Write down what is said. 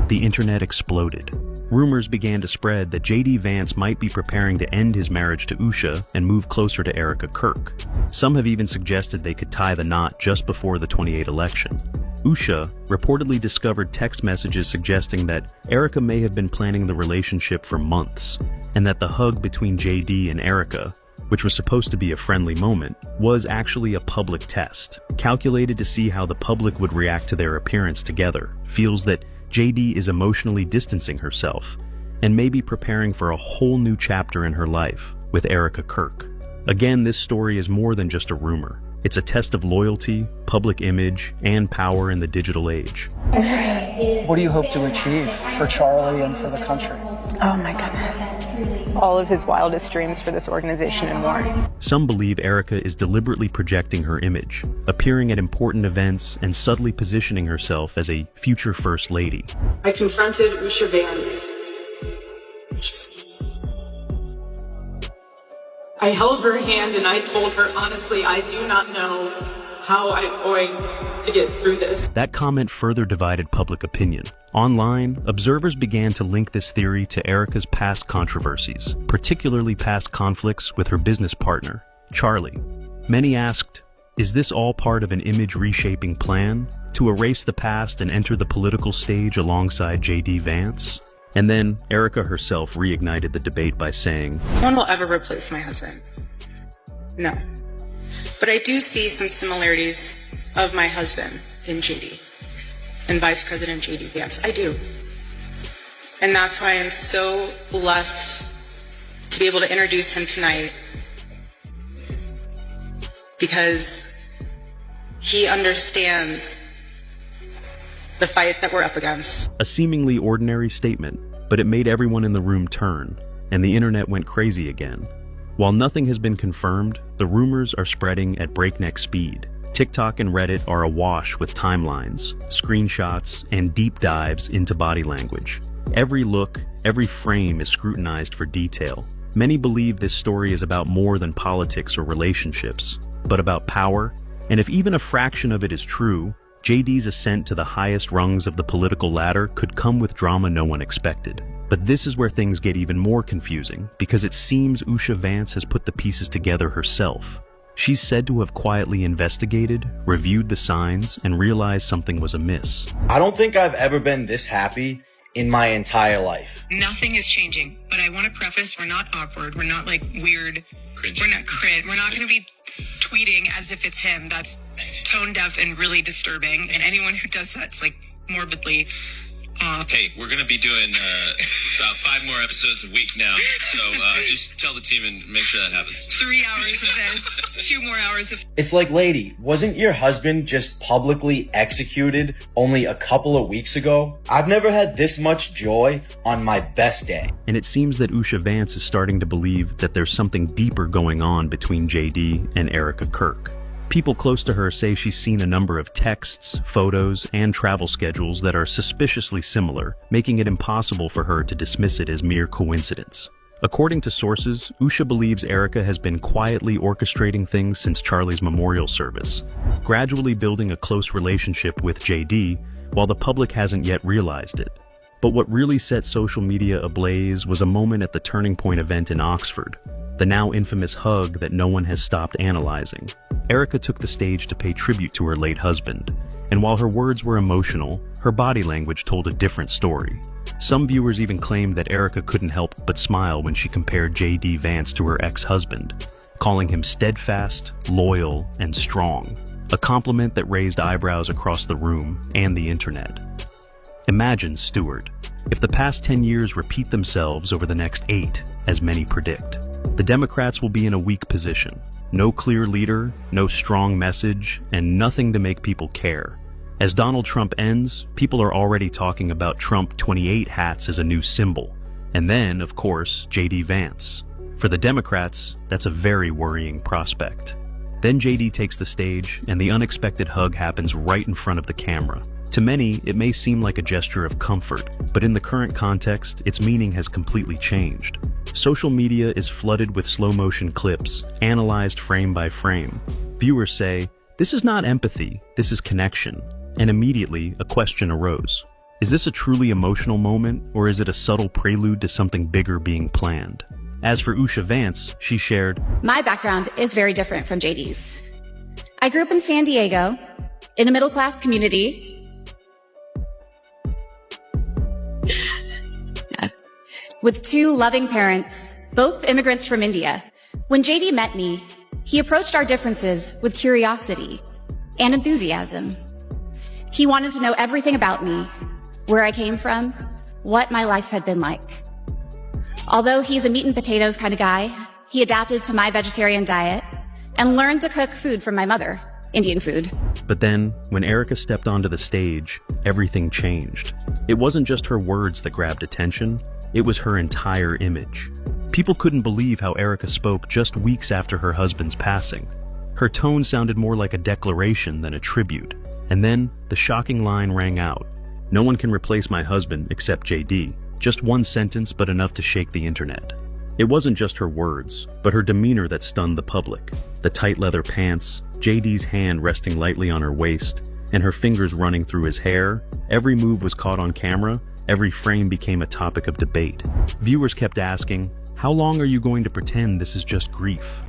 the internet exploded. Rumors began to spread that J.D. Vance might be preparing to end his marriage to Usha and move closer to Erica Kirk. Some have even suggested they could tie the knot just before the 2028 election. Usha reportedly discovered text messages suggesting that Erica may have been planning the relationship for months, and that the hug between J.D. and Erica, which was supposed to be a friendly moment, was actually a public test, calculated to see how the public would react to their appearance together. Feels that J.D. is emotionally distancing herself, and may be preparing for a whole new chapter in her life with Erica Kirk. Again, this story is more than just a rumor. It's a test of loyalty, public image, and power in the digital age. What do you hope to achieve for Charlie and for the country? Oh my goodness. All of his wildest dreams for this organization and more. Some believe Erica is deliberately projecting her image, appearing at important events and subtly positioning herself as a future First Lady. I confronted Usha Vance. I held her hand and I told her, honestly, I do not know how I'm going to get through this. That comment further divided public opinion. Online, observers began to link this theory to Erica's past controversies, particularly past conflicts with her business partner, Charlie. Many asked, is this all part of an image reshaping plan to erase the past and enter the political stage alongside J.D. Vance? And then Erica herself reignited the debate by saying, "No one will ever replace my husband. No. But I do see some similarities of my husband in JD and Vice President JD Vance. I do. And that's why I'm so blessed to be able to introduce him tonight, because he understands the fight that we're up against." A seemingly ordinary statement, but it made everyone in the room turn, and the internet went crazy again. While nothing has been confirmed, the rumors are spreading at breakneck speed. TikTok and Reddit are awash with timelines, screenshots, and deep dives into body language. Every look, every frame is scrutinized for detail. Many believe this story is about more than politics or relationships, but about power, and if even a fraction of it is true, JD's ascent to the highest rungs of the political ladder could come with drama no one expected. But this is where things get even more confusing, because it seems Usha Vance has put the pieces together herself. She's said to have quietly investigated, reviewed the signs, and realized something was amiss. I don't think I've ever been this happy in my entire life. Nothing is changing, but I want to preface, we're not awkward, we're not like weird, we're not cringe, we're not going to be tweeting as if it's him. That's tone deaf and really disturbing, and anyone who does that's like morbidly off. Hey, we're going to be doing about 5 more episodes a week now, so just tell the team and make sure that happens. 3 hours of this, 2 more hours of... It's like, lady, wasn't your husband just publicly executed only a couple of weeks ago? I've never had this much joy on my best day. And it seems that Usha Vance is starting to believe that there's something deeper going on between JD and Erica Kirk. People close to her say she's seen a number of texts, photos, and travel schedules that are suspiciously similar, making it impossible for her to dismiss it as mere coincidence. According to sources, Usha believes Erica has been quietly orchestrating things since Charlie's memorial service, gradually building a close relationship with JD, while the public hasn't yet realized it. But what really set social media ablaze was a moment at the Turning Point event in Oxford, the now infamous hug that no one has stopped analyzing. Erica took the stage to pay tribute to her late husband, and while her words were emotional, her body language told a different story. Some viewers even claimed that Erica couldn't help but smile when she compared J.D. Vance to her ex-husband, calling him steadfast, loyal, and strong, a compliment that raised eyebrows across the room and the internet. Imagine, Stewart, if the past 10 years repeat themselves over the next 8, as many predict. The Democrats will be in a weak position. No clear leader, no strong message, and nothing to make people care. As Donald Trump ends, people are already talking about Trump 28 hats as a new symbol. And then, of course, J.D. Vance. For the Democrats, that's a very worrying prospect. Then J.D. takes the stage, and the unexpected hug happens right in front of the camera. To many, it may seem like a gesture of comfort, but in the current context, its meaning has completely changed. Social media is flooded with slow-motion clips, analyzed frame by frame. Viewers say, "This is not empathy, this is connection," and immediately a question arose. Is this a truly emotional moment, or is it a subtle prelude to something bigger being planned? As for Usha Vance, she shared, "My background is very different from JD's. I grew up in San Diego, in a middle-class community. With 2 loving parents, both immigrants from India. When JD met me, he approached our differences with curiosity and enthusiasm. He wanted to know everything about me, where I came from, what my life had been like. Although he's a meat and potatoes kind of guy, he adapted to my vegetarian diet and learned to cook food from my mother, Indian food." But then, when Erica stepped onto the stage, everything changed. It wasn't just her words that grabbed attention, it was her entire image. People couldn't believe how Erica spoke just weeks after her husband's passing. Her tone sounded more like a declaration than a tribute. And then, the shocking line rang out. "No one can replace my husband except JD." Just one sentence, but enough to shake the internet. It wasn't just her words, but her demeanor that stunned the public. The tight leather pants, JD's hand resting lightly on her waist, and her fingers running through his hair. Every move was caught on camera, every frame became a topic of debate. Viewers kept asking, how long are you going to pretend this is just grief?